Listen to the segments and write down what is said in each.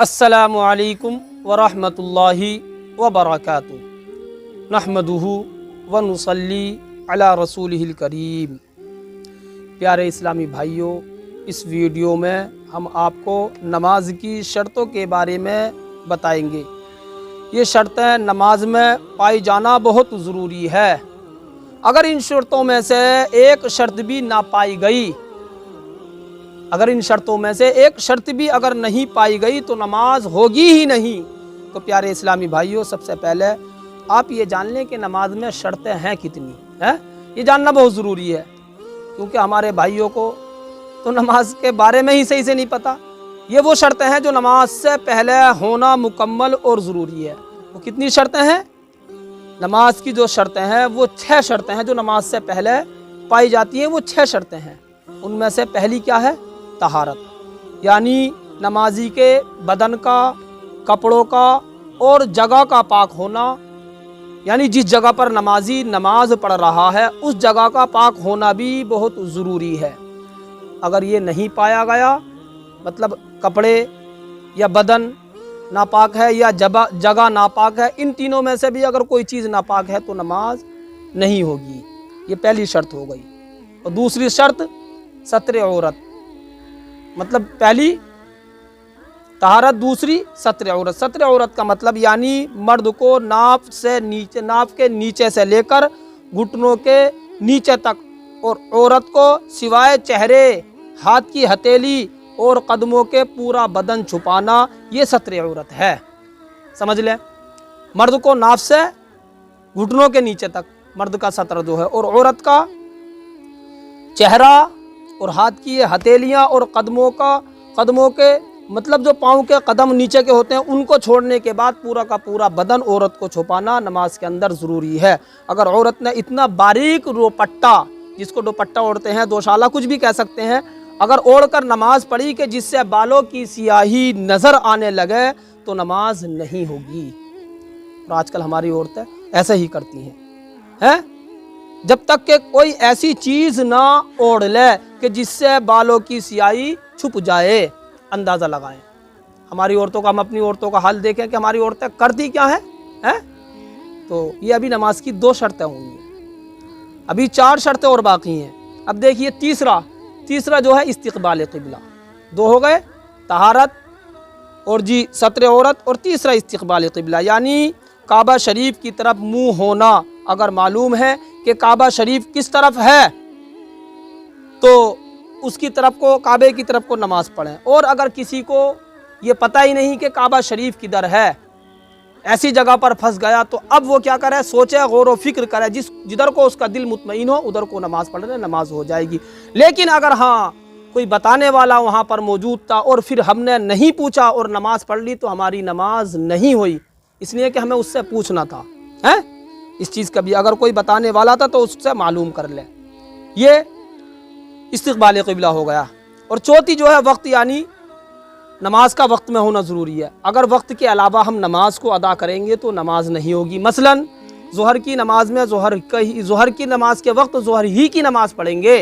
अस्सलामु अलैकुम वरहमतुल्लाहि वबरकातुहू नहमदुहू व नुसल्ली अला रसूलिहिल करीम। प्यारे इस्लामी भाइयों, इस वीडियो में हम आपको नमाज की शर्तों के बारे में बताएंगे। ये शर्तें नमाज में पाई जाना बहुत ज़रूरी है। अगर इन शर्तों में से एक शर्त भी ना पाई गई, अगर इन शर्तों में से एक शर्त भी अगर नहीं पाई गई तो नमाज होगी ही नहीं। तो प्यारे इस्लामी भाइयों, सबसे पहले आप ये जान लें कि नमाज में शर्तें हैं कितनी हैं, ये जानना बहुत ज़रूरी है, क्योंकि हमारे भाइयों को तो नमाज के बारे में ही सही से नहीं पता। ये वो शर्तें हैं जो नमाज से पहले होना मुकम्मल और ज़रूरी है। वो कितनी शर्तें हैं? नमाज की जो शर्तें हैं वो 6 शर्तें हैं जो नमाज से पहले पाई जाती हैं। वो 6 शर्तें हैं। उनमें से पहली क्या है? तहारत, यानी नमाजी के बदन का, कपड़ों का और जगह का पाक होना, यानी जिस जगह पर नमाजी नमाज पढ़ रहा है उस जगह का पाक होना भी बहुत ज़रूरी है। अगर ये नहीं पाया गया, मतलब कपड़े या बदन नापाक है या जगह नापाक है, इन तीनों में से भी अगर कोई चीज़ नापाक है तो नमाज नहीं होगी। ये पहली शर्त हो गई। और दूसरी शर्त सत्र औरत, मतलब पहली तहारत, दूसरी सत्र औरत। सत्र औरत का मतलब यानी मर्द को नाफ के नीचे से लेकर घुटनों के नीचे तक, और औरत को सिवाय चेहरे, हाथ की हथेली और कदमों के पूरा बदन छुपाना, ये सत्र औरत है। समझ लें, मर्द को नाफ से घुटनों के नीचे तक मर्द का सत्र जो है, और औरत का चेहरा और हाथ की ये हथेलियाँ और कदमों के मतलब जो पाँव के कदम नीचे के होते हैं उनको छोड़ने के बाद पूरा का पूरा बदन औरत को छुपाना नमाज के अंदर ज़रूरी है। अगर औरत ने इतना बारीक दुपट्टा, जिसको दुपट्टा ओढ़ते हैं, दोशाला कुछ भी कह सकते हैं, अगर ओढ़कर नमाज पढ़ी कि जिससे बालों की सियाही नज़र आने लगे तो नमाज नहीं होगी। और आजकल हमारी औरतें ऐसे ही करती हैं। जब तक कि कोई ऐसी चीज़ ना ओढ़ ले कि जिससे बालों की सियाही छुप जाए, अंदाज़ा लगाएं। हमारी औरतों का, हम अपनी औरतों का हाल देखें कि हमारी औरतें करती क्या हैं? तो ये अभी नमाज की 2 शर्तें होंगी, अभी 4 शर्तें और बाकी हैं। अब देखिए तीसरा जो है इस्तिक़बाल क़िबला। 2 हो गए, तहारत और जी सत्र औरत, और तीसरा इस्तिक़बाल क़िबला, यानी काबा शरीफ की तरफ मुँह होना। अगर मालूम है कि काबा शरीफ किस तरफ है तो उसकी तरफ को, काबे की तरफ को नमाज पढ़ें। और अगर किसी को ये पता ही नहीं कि काबा शरीफ किधर है, ऐसी जगह पर फंस गया, तो अब वो क्या करे? सोचे, गौर व फिक्र करे, जिधर को उसका दिल मुतमईन हो उधर को नमाज पढ़ने, नमाज हो जाएगी। लेकिन अगर हाँ कोई बताने वाला वहाँ पर मौजूद था और फिर हमने नहीं पूछा और नमाज पढ़ ली तो हमारी नमाज नहीं हुई, इसलिए कि हमें उससे पूछना था इस चीज़ का भी। अगर कोई बताने वाला था तो उससे मालूम कर ले। ये इस्तिक़बाल क़िबला हो गया। और चौथी जो है वक्त, यानी नमाज का वक्त में होना ज़रूरी है। अगर वक्त के अलावा हम नमाज को अदा करेंगे तो नमाज नहीं होगी। मसलन ज़ोहर की नमाज में ज़ोहर की नमाज के वक्त ज़ोहर ही की नमाज़ पढ़ेंगे।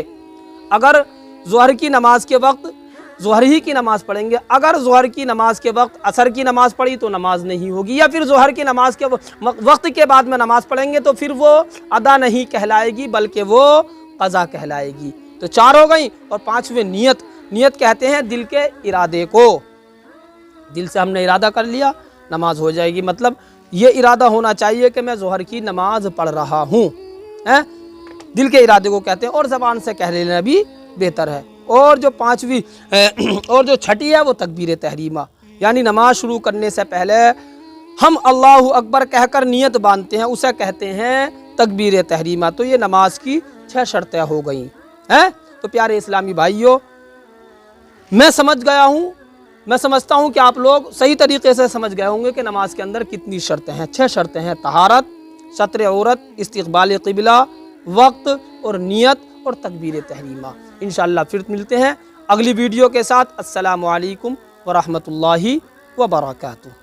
अगर ज़ोहर की नमाज के वक्त ज़ोहर ही की नमाज़ पढ़ेंगे, अगर ज़ोहर की नमाज के वक्त असर की नमाज़ पढ़ी तो नमाज नहीं होगी। या फिर ज़ोहर की नमाज के वक्त के बाद में नमाज़ पढ़ेंगे तो फिर वो अदा नहीं कहलाएगी बल्कि वो क़ज़ा कहलाएगी। तो 4 हो गई। और 5वें नियत कहते हैं दिल के इरादे को। दिल से हमने इरादा कर लिया, नमाज हो जाएगी। मतलब ये इरादा होना चाहिए कि मैं ज़ोहर की नमाज पढ़ रहा हूँ, दिल के इरादे को कहते हैं। और ज़बान से कह लेना भी बेहतर है। और जो 5वीं और जो 6ठी है वो तकबीर तहरीमा, यानी नमाज शुरू करने से पहले हम अल्लाहु अकबर कहकर नियत बांधते हैं, उसे कहते हैं तकबीर तहरीमा। तो ये नमाज की 6 शर्तें हो गई हैं। तो प्यारे इस्लामी भाइयों, मैं समझता हूँ कि आप लोग सही तरीके से समझ गए होंगे कि नमाज के अंदर कितनी शर्तें हैं। 6 शर्तें हैं, तहारत, सत्र औरत, इस्तिक़बाल क़िबला, वक्त और नियत और तकबीर तहरीमा। इंशाअल्लाह फिर मिलते हैं अगली वीडियो के साथ। अस्सलामु अलैकुम व रहमतुल्लाहि व बरकातुहू।